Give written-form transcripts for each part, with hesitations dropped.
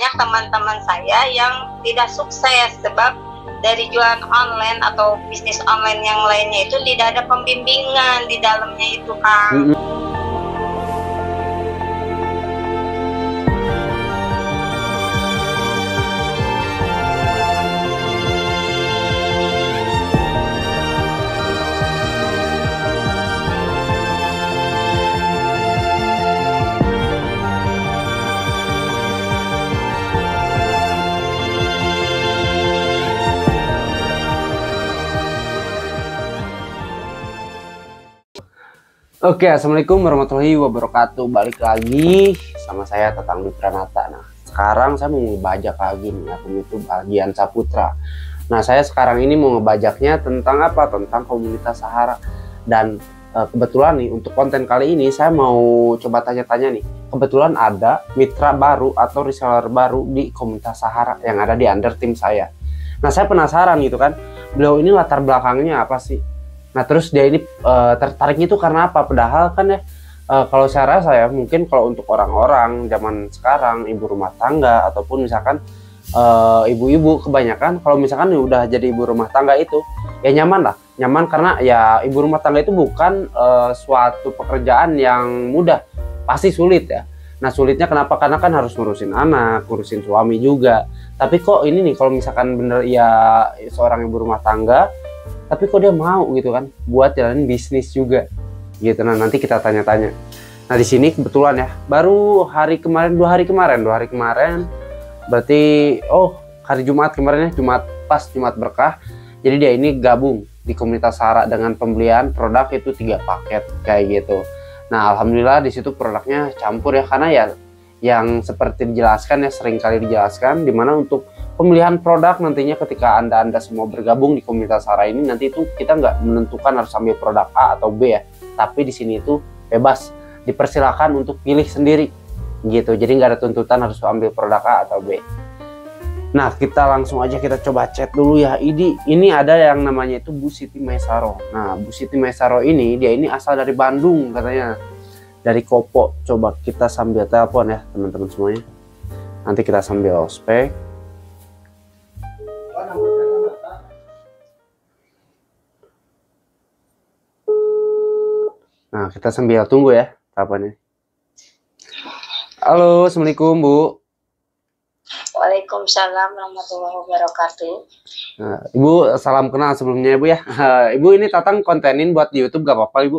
banyak teman-teman saya yang tidak sukses sebab dari jualan online atau bisnis online yang lainnya itu tidak ada pembimbingan di dalamnya itu, Kang. Oke, assalamualaikum warahmatullahi wabarakatuh. Balik lagi sama saya Tatang Pranata. Nah, sekarang saya mau ngebajak lagi nih akun YouTube Bagian Saputra. Nah, saya sekarang ini mau ngebajaknya tentang apa? Tentang komunitas Sahara. Dan kebetulan nih untuk konten kali ini saya mau coba tanya-tanya nih. Kebetulan ada mitra baru atau reseller baru di komunitas Sahara yang ada di under tim saya. Nah, saya penasaran gitu kan. Beliau ini latar belakangnya apa sih? Nah, terus dia ini tertariknya itu karena apa? Padahal kan ya kalau saya rasa ya mungkin kalau untuk orang-orang zaman sekarang, ibu rumah tangga ataupun misalkan ibu-ibu kebanyakan kalau misalkan udah jadi ibu rumah tangga itu ya nyaman lah. Nyaman karena ya ibu rumah tangga itu bukan suatu pekerjaan yang mudah, pasti sulit ya. Nah, sulitnya kenapa? Karena kan harus ngurusin anak, ngurusin suami juga. Tapi kok ini nih kalau misalkan bener ya seorang ibu rumah tangga tapi kok dia mau gitu kan buat jalanin bisnis juga gitu. Nah, nanti kita tanya-tanya. Nah, di sini kebetulan ya baru hari kemarin dua hari kemarin berarti hari Jumat kemarin ya, Jumat berkah. Jadi dia ini gabung di komunitas Sahara dengan pembelian produk itu 3 paket kayak gitu. Nah, alhamdulillah di situ produknya campur ya, karena ya yang seperti dijelaskan ya, sering kali dijelaskan dimana untuk pemilihan produk nantinya ketika anda semua bergabung di komunitas Sahara ini, nanti itu kita nggak menentukan harus ambil produk A atau B ya, tapi di sini itu bebas, dipersilakan untuk pilih sendiri gitu. Jadi nggak ada tuntutan harus ambil produk A atau B. Nah, kita langsung aja kita coba chat dulu ya. Ini ada yang namanya itu Bu Siti Maisaro. Nah, Bu Siti Maisaro ini dia ini asal dari Bandung katanya, dari Kopo. Coba kita sambil telepon ya teman-teman semuanya. Nanti kita sambil ospek. Nah, kita sambil tunggu ya teleponnya. Halo, assalamualaikum Bu. Waalaikumsalam warahmatullahi wabarakatuh. Nah, Ibu salam kenal sebelumnya Ibu ya. Ibu ini Tatang kontenin buat di YouTube gak apa-apa Ibu?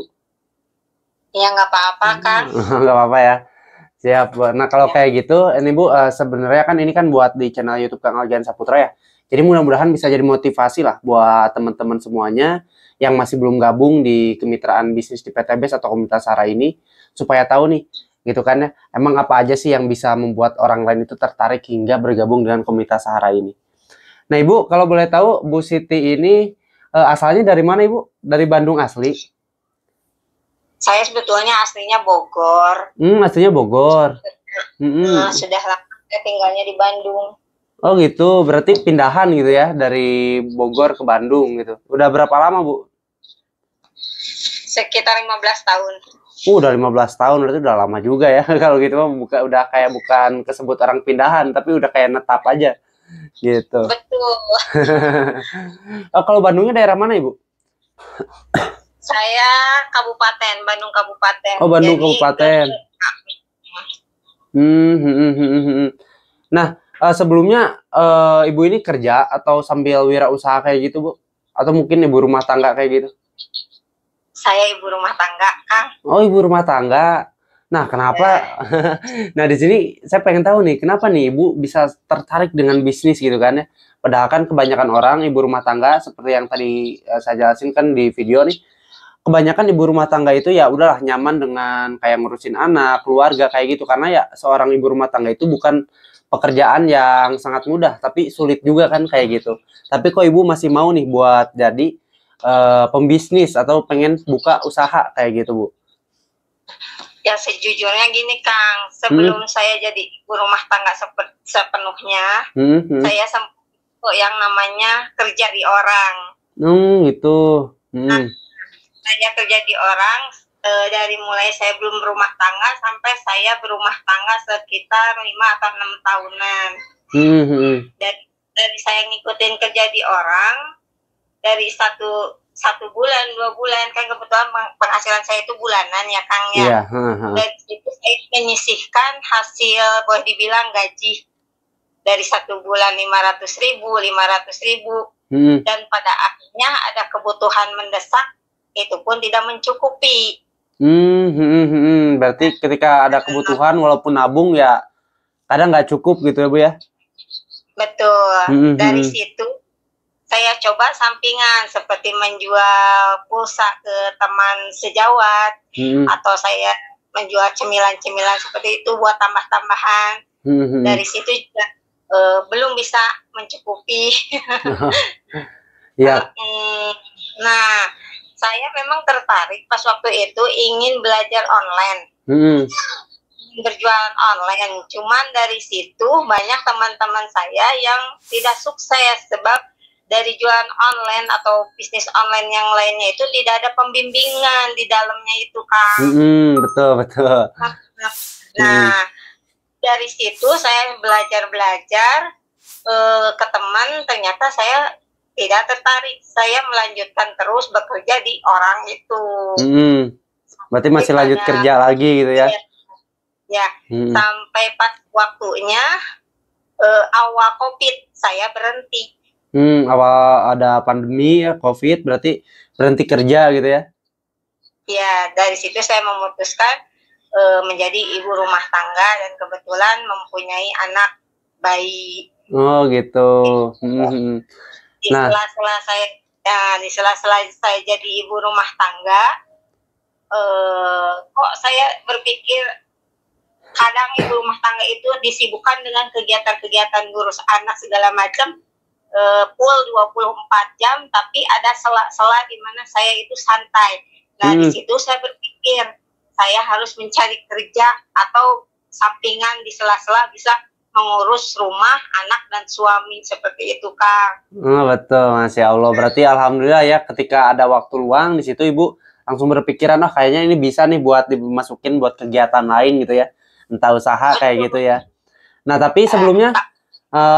Ya nggak apa-apa, Kang. Gak apa-apa ya. Siap. Nah, kalau kayak gitu ini Bu sebenarnya kan ini kan buat di channel YouTube Kang Bagian Saputra ya. Jadi mudah-mudahan bisa jadi motivasi lah buat teman-teman semuanya yang masih belum gabung di kemitraan bisnis di PTBS atau komunitas Sahara ini, supaya tahu nih gitu kan ya, emang apa aja sih yang bisa membuat orang lain itu tertarik hingga bergabung dengan komunitas Sahara ini. Nah, Ibu kalau boleh tahu Bu Siti ini asalnya dari mana Ibu? Dari Bandung asli? Saya sebetulnya aslinya Bogor. Aslinya Bogor. Sudah lama saya tinggalnya di Bandung. Oh gitu, berarti pindahan gitu ya dari Bogor ke Bandung gitu. Udah berapa lama Bu? Sekitar 15 tahun. Udah 15 tahun, berarti udah lama juga ya. Kalau gitu mah udah kayak bukan kesebut orang pindahan, tapi udah kayak netap aja gitu. Betul. Kalau Bandungnya daerah mana Ibu? Saya Bandung Kabupaten. Oh, Bandung Kabupaten. Nah, sebelumnya Ibu ini kerja atau sambil wirausaha kayak gitu Bu? Atau mungkin ibu rumah tangga kayak gitu? Saya ibu rumah tangga, Kang. Oh, ibu rumah tangga. Nah, kenapa? Nah, di sini saya pengen tahu nih, kenapa nih Ibu bisa tertarik dengan bisnis gitu kan ya? Padahal kan kebanyakan orang ibu rumah tangga seperti yang tadi saya jelasin kan di video nih, kebanyakan ibu rumah tangga itu ya udahlah nyaman dengan kayak ngurusin anak, keluarga kayak gitu, karena ya seorang ibu rumah tangga itu bukan pekerjaan yang sangat mudah, tapi sulit juga kan kayak gitu. Tapi kok Ibu masih mau nih buat jadi pembisnis atau pengen buka usaha kayak gitu Bu? Ya sejujurnya gini Kang, sebelum saya jadi ibu rumah tangga sepenuhnya, saya sempat yang namanya kerja di orang. Gitu. Nah, saya kerja di orang, dari mulai saya belum berumah tangga sampai saya berumah tangga sekitar 5 atau 6 tahunan. Dari saya ngikutin kerja di orang, dari satu bulan 2 bulan, kan kebetulan penghasilan saya itu bulanan ya Kang ya. Dari situ saya menyisihkan hasil boleh dibilang gaji dari 1 bulan 500.000 dan pada akhirnya ada kebutuhan mendesak, itu pun tidak mencukupi. Berarti ketika ada kebutuhan walaupun nabung ya kadang nggak cukup gitu ya Bu ya. Betul. Dari situ saya coba sampingan seperti menjual pulsa ke teman sejawat, atau saya menjual cemilan-cemilan seperti itu buat tambah-tambahan. Dari situ juga belum bisa mencukupi. Ya. Nah, saya memang tertarik pas waktu itu ingin belajar online. Berjualan online. Cuman dari situ banyak teman-teman saya yang tidak sukses sebab dari jualan online atau bisnis online yang lainnya itu tidak ada pembimbingan di dalamnya itu Kang. Betul. Nah, dari situ saya belajar ke teman, ternyata saya tidak tertarik. Saya melanjutkan terus bekerja di orang itu. Berarti masih lanjut kerja lagi gitu ya? Ya, sampai pas waktunya awal COVID saya berhenti. Awal ada pandemi ya, COVID, berarti berhenti kerja gitu ya? Ya, dari situ saya memutuskan menjadi ibu rumah tangga dan kebetulan mempunyai anak bayi. Oh gitu. Di sela-sela saya jadi ibu rumah tangga, kok saya berpikir kadang ibu rumah tangga itu disibukkan dengan kegiatan-kegiatan ngurus anak segala macam, full 24 jam, tapi ada sela-sela di mana saya itu santai. Nah, di situ saya berpikir saya harus mencari kerja atau sampingan di sela-sela bisa mengurus rumah, anak, dan suami seperti itu Kang. Betul, Masya Allah. Berarti alhamdulillah ya ketika ada waktu luang di situ Ibu langsung berpikiran, oh kayaknya ini bisa nih buat dimasukin buat kegiatan lain gitu ya, entah usaha kayak gitu ya. Nah tapi sebelumnya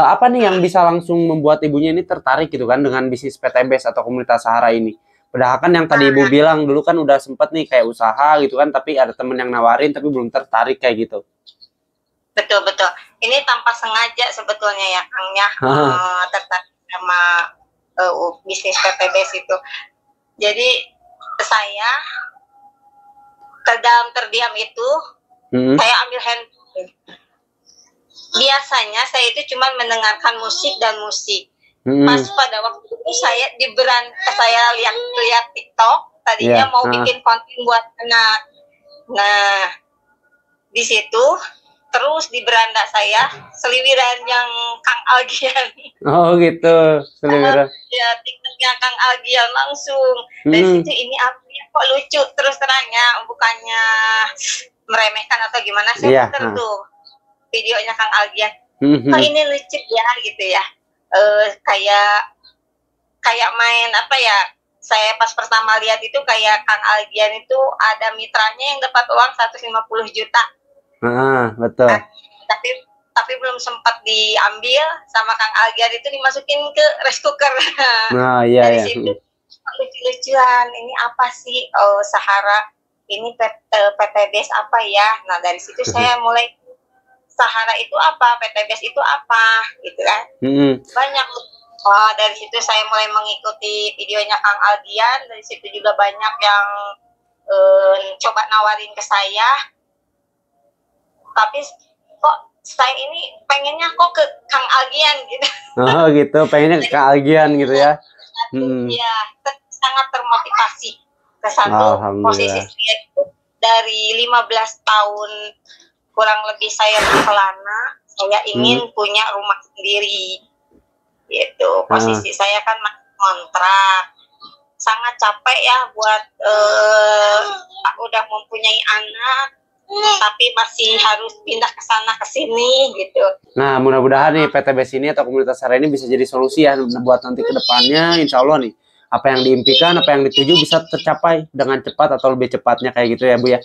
apa nih yang bisa langsung membuat ibunya ini tertarik gitu kan dengan bisnis PTBS atau komunitas Sahara ini? Padahal kan yang tadi Ibu bilang dulu kan udah sempet nih kayak usaha gitu kan, tapi ada temen yang nawarin tapi belum tertarik kayak gitu. Betul. Ini tanpa sengaja sebetulnya ya Kang ya, tertarik sama bisnis PTBS itu. Jadi saya terdiam itu, saya ambil handphone. Biasanya saya itu cuma mendengarkan musik. Pas pada waktu itu saya lihat TikTok, tadinya mau bikin konten buat anak. Nah, di situ terus di beranda saya seliwiran yang Kang Algian. Oh gitu, seliwiran. Ya, TikToknya Kang Algian langsung. Dari situ ini apa ya, kok lucu terus terangnya, bukannya meremehkan atau gimana, saya putar tuh videonya Kang Algian. Kok ini lucu ya gitu ya. Kayak main apa ya, saya pas pertama lihat itu kayak Kang Algian itu ada mitranya yang dapat uang 150 juta. Betul. Nah, tapi belum sempat diambil sama Kang Algian, itu dimasukin ke rice cooker. Dari situ lucu-lucuan, ini apa sih, Sahara ini PTBS apa ya. Nah dari situ saya mulai, Sahara itu apa, PTBS itu apa gitu kan. Banyak. Dari situ saya mulai mengikuti videonya Kang Algian. Dari situ juga banyak yang coba nawarin ke saya, tapi kok saya ini pengennya kok ke Kang Algian gitu. Oh gitu, pengennya ke Kang Algian gitu ya. Iya, sangat termotivasi ke satu. Posisi saya itu dari 15 tahun kurang lebih saya berkelana, saya ingin punya rumah sendiri gitu. Posisi saya kan kontrak, sangat capek ya buat udah mempunyai anak tapi masih harus pindah ke sana ke sini gitu. Nah mudah-mudahan nih PTBS ini atau komunitas Sahara ini bisa jadi solusi ya buat nanti ke depannya, insya Allah nih apa yang diimpikan, apa yang dituju bisa tercapai dengan cepat atau lebih cepatnya kayak gitu ya Bu ya.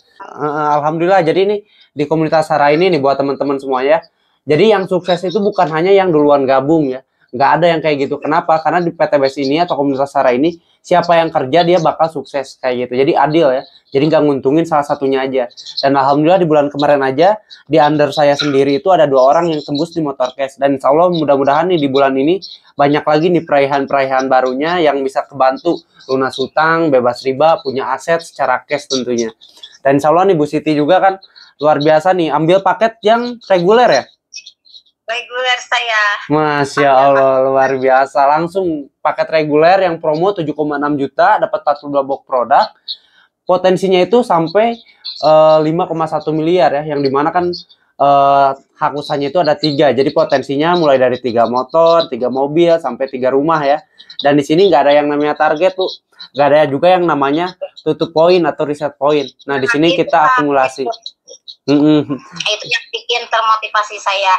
Alhamdulillah. Jadi ini di komunitas Sarah ini nih buat teman-teman semua ya. Jadi yang sukses itu bukan hanya yang duluan gabung ya. Nggak ada yang kayak gitu. Kenapa? Karena di PTBS ini atau komunitas Sarah ini siapa yang kerja dia bakal sukses kayak gitu. Jadi adil ya. Jadi nggak nguntungin salah satunya aja. Dan alhamdulillah di bulan kemarin aja di under saya sendiri itu ada 2 orang yang tembus di motor cash. Dan insya Allah mudah-mudahan nih di bulan ini banyak lagi nih perayaan-perayaan barunya yang bisa kebantu lunas hutang, bebas riba, punya aset secara cash tentunya. Dan insya Allah nih Bu Siti juga kan luar biasa nih ambil paket yang reguler ya. Reguler saya. Masya Allah, luar biasa. Langsung paket reguler yang promo 7,6 juta, dapat 42 box produk. Potensinya itu sampai 5,1 miliar ya, yang dimana kan hak usahanya itu ada 3. Jadi potensinya mulai dari 3 motor, 3 mobil, sampai 3 rumah ya. Dan di sini nggak ada yang namanya target tuh. Nggak ada juga yang namanya tutup poin atau reset poin. Nah, di sini kita akumulasi. Itu yang bikin termotivasi saya.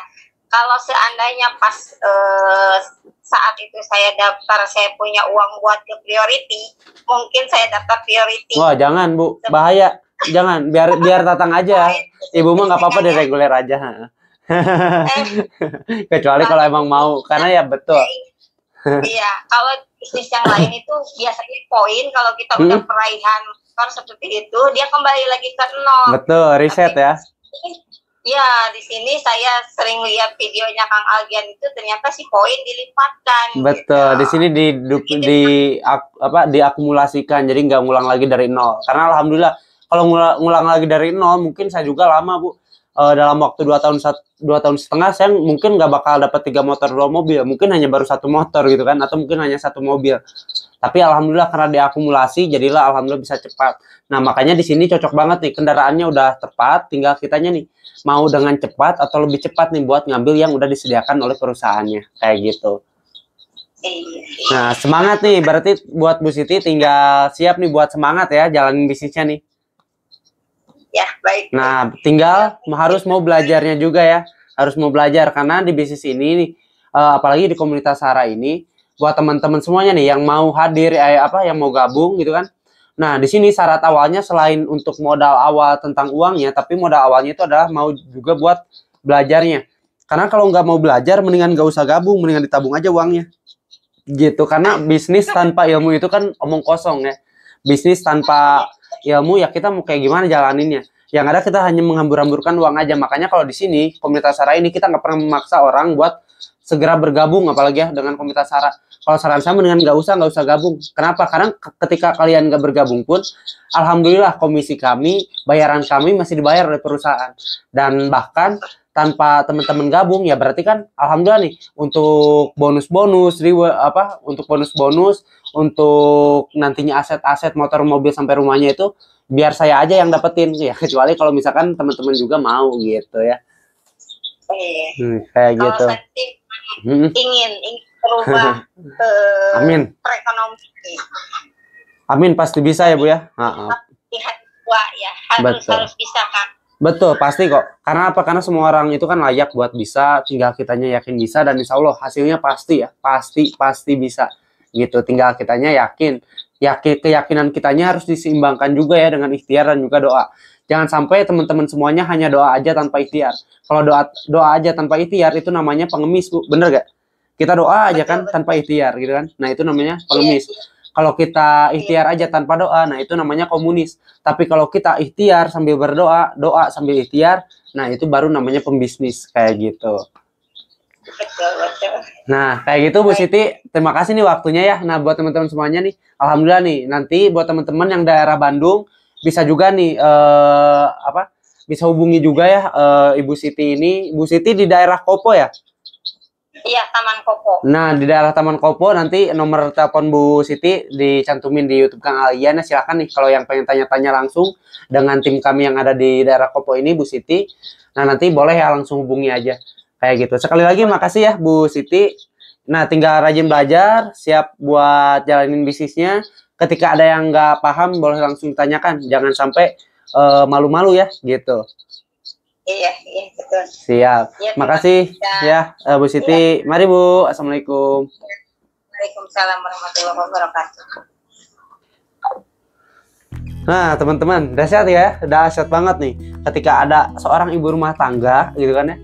Kalau seandainya pas saat itu saya daftar, saya punya uang buat ke priority, mungkin saya daftar priority. Wah, jangan Bu, bahaya. Jangan, biar Tatang aja. Ibu mah nggak apa-apa di reguler aja. Kecuali kalau emang mau, karena ya betul. Iya, kalau bisnis yang lain itu biasanya poin, kalau kita udah peraihan seperti itu, dia kembali lagi ke 0. Betul, reset ya. Ya, di sini saya sering lihat videonya Kang Algian itu ternyata si poin dilipatkan. Betul, gitu. Di sini diakumulasikan, jadi nggak ngulang lagi dari 0. Karena alhamdulillah kalau ngulang lagi dari 0 mungkin saya juga lama Bu. Dalam waktu 2 tahun setengah saya mungkin nggak bakal dapat 3 motor 2 mobil, mungkin hanya baru 1 motor gitu kan, atau mungkin hanya 1 mobil. Tapi alhamdulillah karena diakumulasi jadilah alhamdulillah bisa cepat. Nah, makanya di sini cocok banget nih, kendaraannya udah tepat, tinggal kitanya nih mau dengan cepat atau lebih cepat nih buat ngambil yang udah disediakan oleh perusahaannya kayak gitu. Nah, semangat nih, berarti buat Bu Siti tinggal siap nih buat semangat ya jalanin bisnisnya nih. Ya, baik. Nah, tinggal harus mau belajarnya juga ya. Harus mau belajar karena di bisnis ini nih, apalagi di komunitas Sarah ini, buat teman-teman semuanya nih yang mau hadir, yang mau gabung gitu kan. Nah, di sini syarat awalnya selain untuk modal awal tentang uangnya, tapi modal awalnya itu adalah mau juga buat belajarnya. Karena kalau nggak mau belajar, mendingan nggak usah gabung, mendingan ditabung aja uangnya. Gitu, karena bisnis tanpa ilmu itu kan omong kosong ya. Bisnis tanpa ilmu ya kita mau kayak gimana jalaninnya. Yang ada kita hanya menghambur-hamburkan uang aja. Makanya kalau di sini komunitas Sarah ini kita nggak pernah memaksa orang buat segera bergabung, apalagi ya dengan komunitas Sarah. Kalau saran saya mendingan nggak usah gabung. Kenapa? Karena ketika kalian nggak bergabung pun, alhamdulillah komisi kami, bayaran kami masih dibayar oleh perusahaan. Dan bahkan tanpa teman-teman gabung ya berarti kan alhamdulillah nih untuk bonus-bonus, untuk bonus-bonus, untuk nantinya aset-aset motor mobil sampai rumahnya itu biar saya aja yang dapetin ya, kecuali kalau misalkan teman-teman juga mau gitu ya. Kayak gitu. Ingin berubah amin. Perekonomian. Amin, pasti bisa ya Bu ya. Harus bisa kan. Betul, pasti kok. Karena apa? Karena semua orang itu kan layak buat bisa, tinggal kitanya yakin bisa, dan insya Allah hasilnya pasti ya, pasti bisa gitu. Tinggal kitanya yakin, keyakinan kitanya harus diseimbangkan juga ya dengan ikhtiar dan juga doa. Jangan sampai teman-teman semuanya hanya doa aja tanpa ikhtiar. Kalau doa aja tanpa ikhtiar itu namanya pengemis Bu, bener gak? Kita doa aja kan tanpa ikhtiar gitu kan. Nah, itu namanya pengemis. Kalau kita ikhtiar aja tanpa doa, nah itu namanya komunis. Tapi kalau kita ikhtiar sambil berdoa, doa sambil ikhtiar, nah itu baru namanya pembisnis kayak gitu. Betul. Nah, kayak gitu Bu Siti. Terima kasih nih waktunya ya. Nah, buat teman-teman semuanya nih, alhamdulillah nih, nanti buat teman-teman yang daerah Bandung bisa juga nih bisa hubungi juga ya Ibu Siti ini. Bu Siti di daerah Kopo ya? Iya, Taman Kopo. Nah, di daerah Taman Kopo nanti nomor telepon Bu Siti dicantumin di YouTube Kang Algian. Silakan nih kalau yang pengen tanya-tanya langsung dengan tim kami yang ada di daerah Kopo ini Bu Siti. Nah, nanti boleh ya langsung hubungi aja. Kayak gitu. Sekali lagi makasih ya Bu Siti. Nah, tinggal rajin belajar, siap buat jalanin bisnisnya. Ketika ada yang nggak paham boleh langsung tanyakan. Jangan sampai malu-malu ya gitu. Iya, betul. Siap. Ya, makasih ya Bu Siti. Ya. Mari Bu. Assalamualaikum. Waalaikumsalam warahmatullahi wabarakatuh. Nah, teman-teman, dahsyat ya, dahsyat banget nih. Ketika ada seorang ibu rumah tangga, gitu kan ya.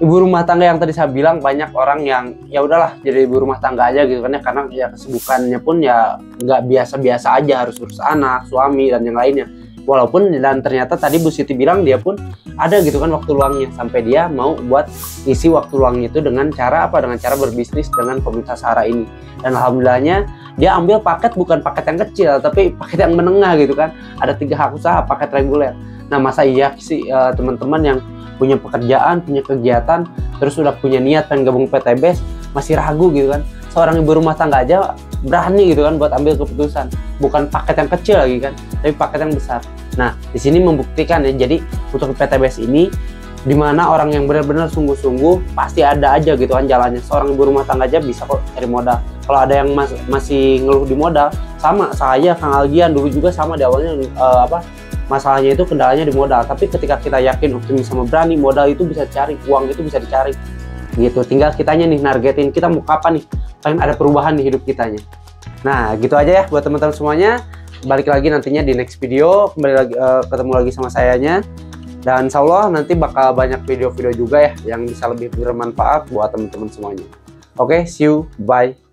Ibu rumah tangga yang tadi saya bilang, banyak orang yang ya udahlah jadi ibu rumah tangga aja gitu kan ya, karena ya kesibukannya pun ya nggak biasa-biasa aja, harus urus anak, suami dan yang lainnya. Walaupun dan ternyata tadi Bu Siti bilang dia pun ada gitu kan waktu luangnya, sampai dia mau buat isi waktu luangnya itu dengan cara apa? Dengan cara berbisnis dengan komunitas Sahara ini. Dan alhamdulillahnya dia ambil paket, bukan paket yang kecil tapi paket yang menengah gitu kan. Ada 3 hak usaha, paket reguler. Nah, masa iya sih teman-teman yang punya pekerjaan, punya kegiatan, terus udah punya niat pengen gabung PTBS masih ragu gitu kan? Seorang ibu rumah tangga aja berani gitu kan buat ambil keputusan, bukan paket yang kecil lagi kan, tapi paket yang besar. Nah, di sini membuktikan ya, jadi untuk PTBS ini dimana orang yang benar-benar sungguh-sungguh pasti ada aja gitu kan jalannya. Seorang ibu rumah tangga aja bisa kok cari modal. Kalau ada yang masih ngeluh di modal, sama saya Kang Algian dulu juga sama di awalnya masalahnya itu kendalanya di modal. Tapi ketika kita yakin, optimis sama berani, modal itu bisa dicari, uang itu bisa dicari gitu. Tinggal kitanya nih nargetin kita mau kapan nih pengen ada perubahan di hidup kitanya. Nah, gitu aja ya buat teman-teman semuanya. Balik lagi nantinya di next video, kembali lagi ketemu lagi sama sayanya. Dan insya Allah nanti bakal banyak video-video juga ya yang bisa lebih bermanfaat buat teman-teman semuanya. Oke, see you, bye.